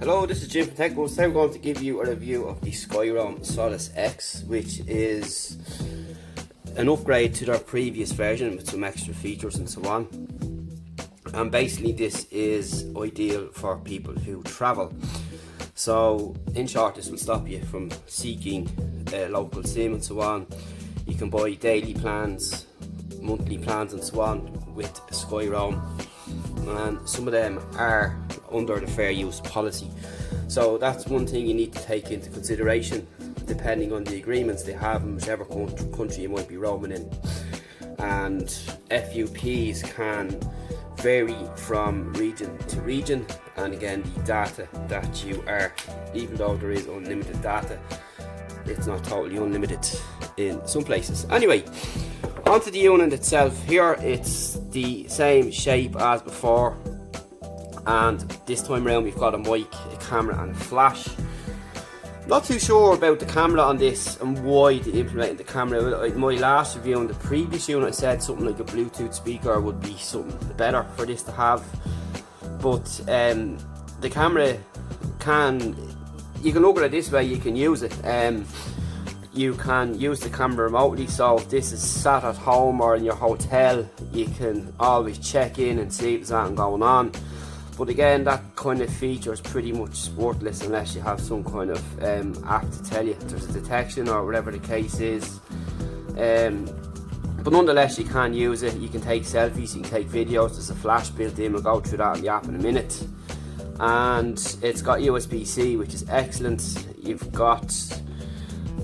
Hello, this is Jim from Tech Buzz. Today I'm going to give you a review of the Skyroam Solis X, which is an upgrade to their previous version with some extra features and so on. And basically this is ideal for people who travel. So in short, this will stop you from seeking a local SIM and so on. You can buy daily plans, monthly plans and so on with Skyroam, and some of them are under the fair use policy. So that's one thing you need to take into consideration depending on the agreements they have in whichever country you might be roaming in. And FUPs can vary from region to region, and again the data that you are, even though there is unlimited data, it's not totally unlimited in some places. Anyway, onto the unit itself. Here it's the same shape as before, and this time around we've got a mic, a camera and a flash. Not too sure about the camera on this and why they implemented the camera. In my last review on the previous unit I said something like a Bluetooth speaker would be something better for this to have, but the camera you can look at it this way, you can use it. You can use the camera remotely, so if this is sat at home or in your hotel, you can always check in and see if there's anything going on. But again, that kind of feature is pretty much worthless unless you have some kind of app to tell you if there's a detection or whatever the case is. But nonetheless, you can use it. You can take selfies, you can take videos. There's a flash built in. We'll go through that in the app in a minute. And it's got USB-C, which is excellent. You've got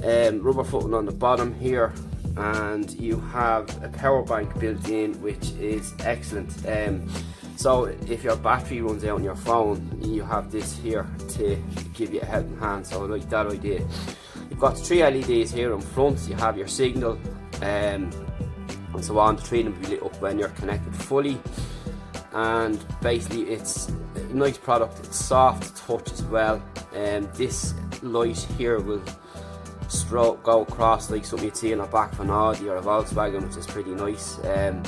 rubber footing on the bottom here, and you have a power bank built in, which is excellent. So if your battery runs out on your phone, you have this here to give you a helping hand, so I like that idea. You've got 3 LEDs here in front. You have your signal and so on. The 3 of them will be lit up when you're connected fully, and basically it's a nice product. It's soft touch as well, and this light here will go across like something you'd see in the back of an Audi or a Volkswagen, which is pretty nice. And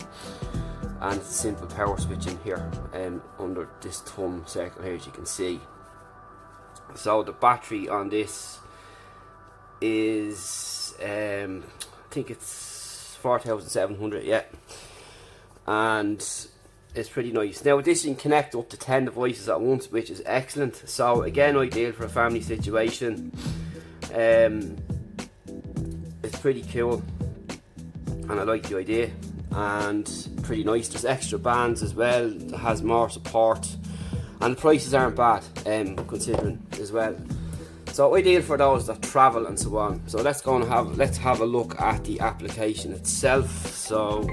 it's a simple power switch in here under this thumb circle here, as you can see. So the battery on this is I think it's 4,700, yeah, and it's pretty nice. Now with this you can connect up to 10 devices at once, which is excellent. So again, ideal for a family situation. It's pretty cool and I like the idea, and pretty nice. There's extra bands as well that has more support, and the prices aren't bad considering as well. So ideal for those that travel and so on. So let's have a look at the application itself. So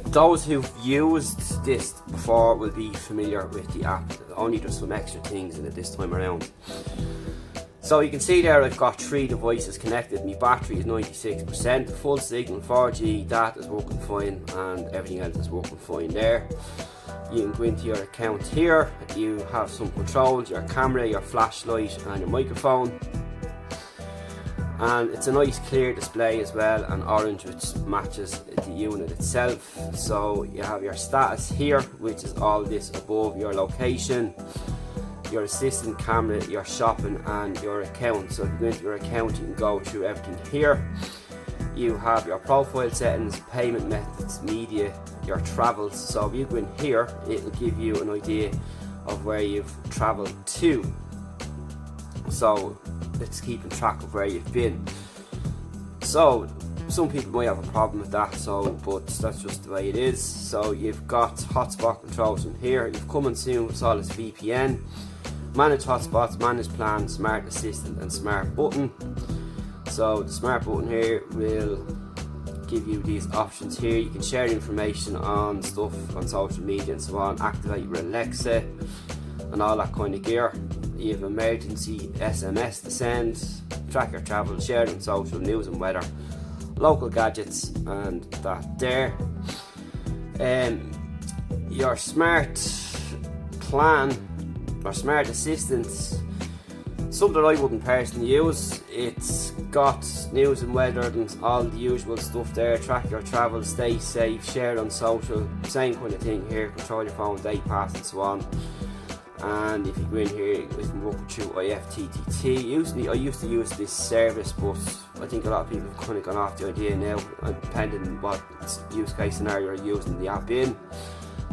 those who've used this before will be familiar with the app. Only there's some extra things in it this time around. So you can see there I've got 3 devices connected. My battery is 96%, full signal, 4G, data is working fine, and everything else is working fine there. You can go into your account here. You have some controls, your camera, your flashlight and your microphone. And it's a nice clear display as well, and orange, which matches the unit itself. So you have your status here, which is all this above, your location, your assistant, camera, your shopping and your account. So if you go into your account, you can go through everything here. You have your profile settings, payment methods, media, your travels. So if you go in here, it will give you an idea of where you've travelled to. So it's keeping track of where you've been. So some people might have a problem with that, but that's just the way it is. So you've got hotspot controls from here. You've come and soon with Solis VPN, manage hotspots, manage plans, smart assistant and smart button. So the smart button here will give you these options here. You can share information on stuff on social media and so on, activate your Alexa and all that kind of gear. You have emergency SMS to send, track your travel, share on social, news and weather, local gadgets and that there. Your smart plan or smart assistants, something I wouldn't personally use. It's got news and weather and all the usual stuff there, track your travel, stay safe, share on social, same kind of thing here, control your phone, day pass and so on. and if you go in here, we can work through IFTTT. I used to use this service, but I think a lot of people have kind of gone off the idea now, depending on what use case scenario you're using the app in.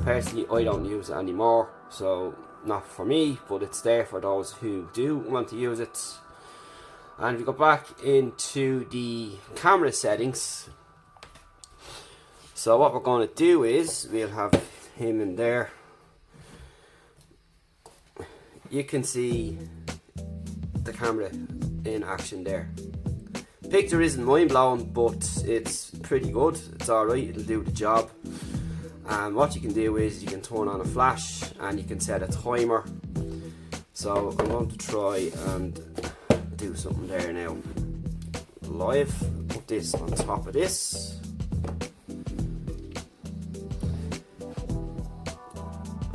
Personally, I don't use it anymore, so not for me, but it's there for those who do want to use it. And if you go back into the camera settings, so what we're going to do is we'll have him in there. You can see the camera in action there. Picture isn't mind blowing, but it's pretty good. It's alright, it'll do the job. And what you can do is you can turn on a flash and you can set a timer. So I'm going to try and do something there now live. Put this on top of this.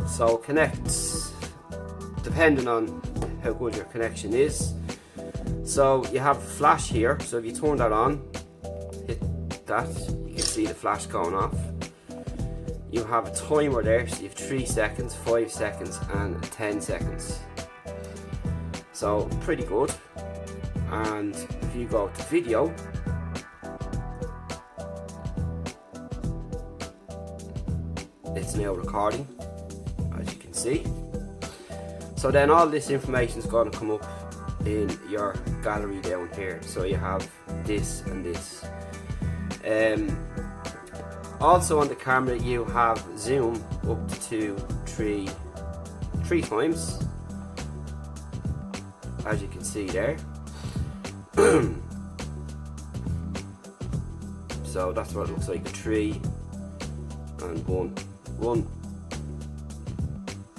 So connect depending on how good your connection is. So you have a flash here, so if you turn that on, hit that, you can see the flash going off. You have a timer there, so you have 3 seconds, 5 seconds and 10 seconds. So pretty good. And if you go to video, it's now recording, as you can see. So then all this information is going to come up in your gallery down here. So you have this and this. Also on the camera you have zoom up to three times, as you can see there. So that's what it looks like, 3 and 1, 1,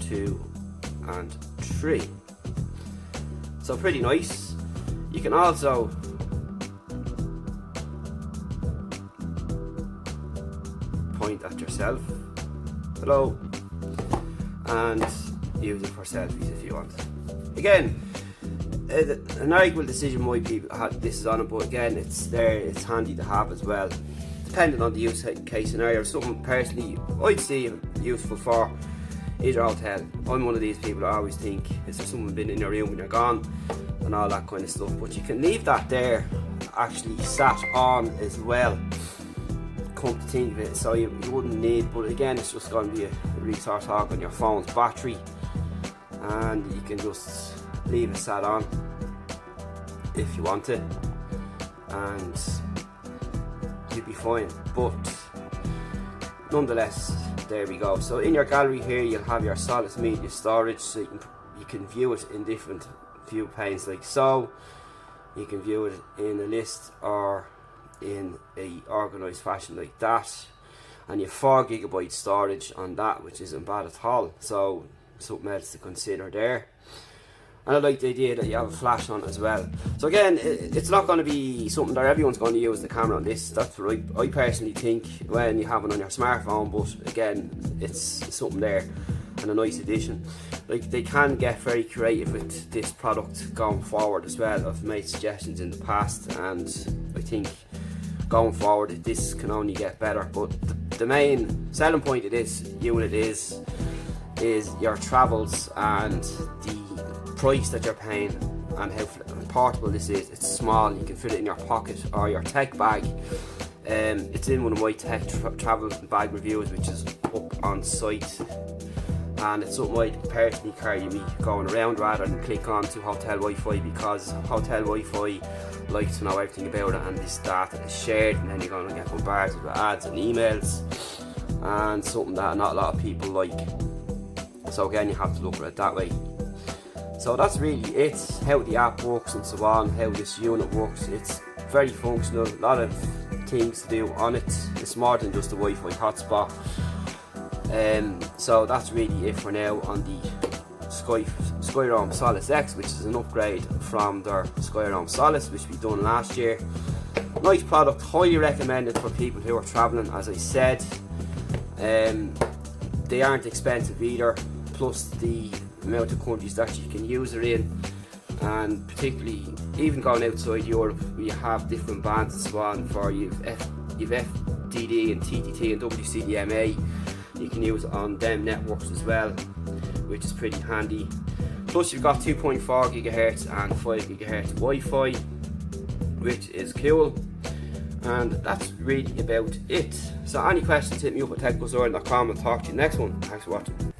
2 and 3. So pretty nice. You can also point at yourself, hello, and use it for selfies if you want. Again, an arguable decision why people had this is on it, but again, it's there, it's handy to have as well, depending on the use case scenario. Something personally I'd see useful for is your hotel. I'm one of these people that always think, is there someone been in your room when you're gone, and all that kind of stuff. But you can leave that there, actually sat on as well, come to think of it, so you wouldn't need, but again, it's just going to be a resource hog on your phone's battery, and you can just leave it sat on if you want it, and you'll be fine. But nonetheless, there we go. So in your gallery here, you'll have your Solis media storage, so you can view it in different view panes, like so. You can view it in a list or in a organised fashion like that, and you have 4 GB storage on that, which isn't bad at all. So something else to consider there. And I like the idea that you have a flash on as well. So again, it's not going to be something that everyone's going to use the camera on this. That's what I personally think when you have it on your smartphone. But again, it's something there and a nice addition. Like, they can get very creative with this product going forward as well. I've made suggestions in the past, and I think going forward this can only get better. But the main selling point of this unit is your travels and the price that you're paying, and how portable this is. It's small, you can fit it in your pocket or your tech bag. It's in one of my tech travel bag reviews, which is up on site, and it's something I'd personally carry me going around rather than click on to hotel Wi-Fi, because hotel Wi-Fi like to know everything about it, and this data is shared, and then you're going to get bombarded with ads and emails, and something that not a lot of people like. So again, you have to look at it that way. So that's really it, how the app works and so on, how this unit works. It's very functional, a lot of things to do on it. It's more than just a Wi-Fi hotspot. So that's really it for now on the Skyroam Solis X, which is an upgrade from their Skyroam Solis, which we done last year. Nice product, highly recommended for people who are travelling, as I said. They aren't expensive either, plus the amount of countries that you can use it in, and particularly even going outside Europe, we have different bands and so on for you've FDD and TTT and WCDMA. You can use it on them networks as well, which is pretty handy. Plus you've got 2.4 GHz and 5 GHz Wi-Fi, which is cool. And that's really about it. So any questions, hit me up at techbuzzard.com and talk to you next one. Thanks for watching.